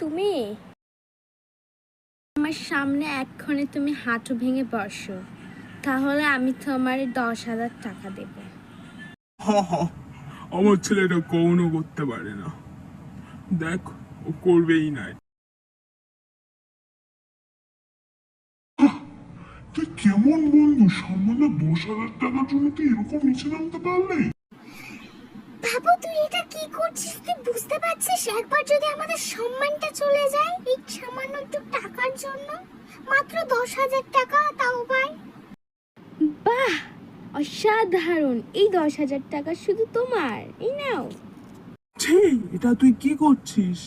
তুমি আমার সামনে এক্ষণে তুমি হাঁটু ভেঙে বসো, তাহলে আমি তোমার 10,000 টাকা দেব। হা হা, আমার ছেলেটা কখনো করতে পারে না, দেখ ও করবেই নাই। তুই কেমন বন্ধু, সামান্য 10,000 টাকার জন্য তুই এরকম নিচে নামতে পারলি? বাবু তুই এটা কি করছিস? তুই বুঝতে পারছিস একবার যদি আমাদের সম্মানটা চলে যায় এই সামান্য একটু টাকার জন্য? মাত্র 10,000 টাকা, তাও ভাই। বাহ, অসাধারণ! এই 10,000 টাকা শুধু তোমার, এই নাও। ছি, এটা তুই কি করছিস?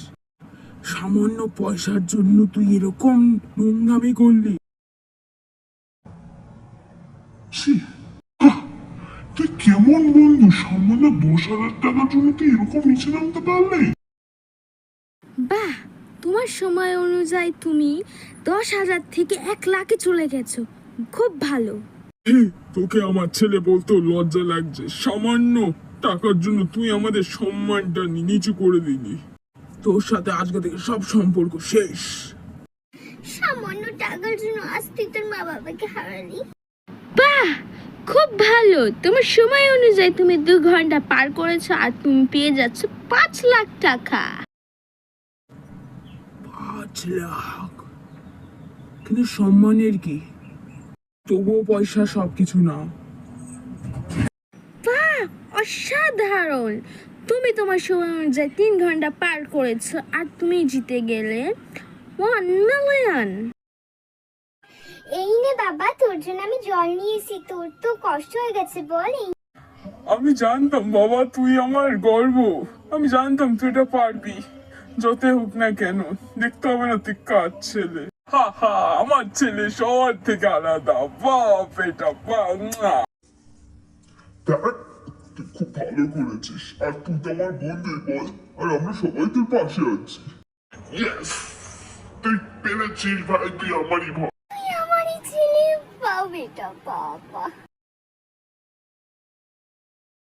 সামান্য পয়সার জন্য তুই এরকম নোংরামি করলি? ছি, তুই কেমন বন্ধু, সামান্য 10,000 টাকার জন্য তুই এরকম নিচে নামতে পারলি? বাহ, তোমার সময় অনুযায়ী তুমি 10,000 থেকে 1,00,000-এ চলে গেছো, খুব ভালো। তোকে আমার ছেলে বলতেও লজ্জা লাগছে। সামান্য টাকার জন্য তুই আমাদের সম্মানটা নিচু করে দিলি। তোর সাথে আজকে থেকে সব সম্পর্ক শেষ। সামান্য টাকার জন্য আজ তুই তোর মা বাবাকে হারালি। বাহ, খুব ভালো। তোমার সময় অনুযায়ী তুমি 2 ঘন্টা পার করেছো আর তুমি পেয়ে যাচ্ছ 5,00,000 টাকা। 5,00,000? কিন্তু সম্মানের কি? তবুও পয়সা সবকিছু না। বাহ, অসাধারণ! তুমি তোমার সময় অনুযায়ী 3 ঘন্টা পার করেছো আর তুমি জিতে গেলে 1 মিলিয়ন। এই নে বাবা, তোর জন্য আমি জল নিয়ে এসেছি। তোর তো কষ্ট হয়ে গেছে, বল। আমি জানতাম বাবা তুই আমার গর্ব। আমি জানতাম তুই এটা পারবি। যতই হোক না কেন, দেখতে হবে না তুই কার ছেলে। হা হা, আমার ছেলে সবার থেকে আলাদা। বাপ এটা বাপ। দেখ, তুই খুব ভালো করেছিস, আর তুই তো আমার বন্ধুই বল, আর আমরা সবাই তোর পাশে আছি। ইয়েস, তুই পেরেছিস ভাই, তুই আমারই ভাই। তুই আমারই ছেলে, বাবা বেটা বাবা।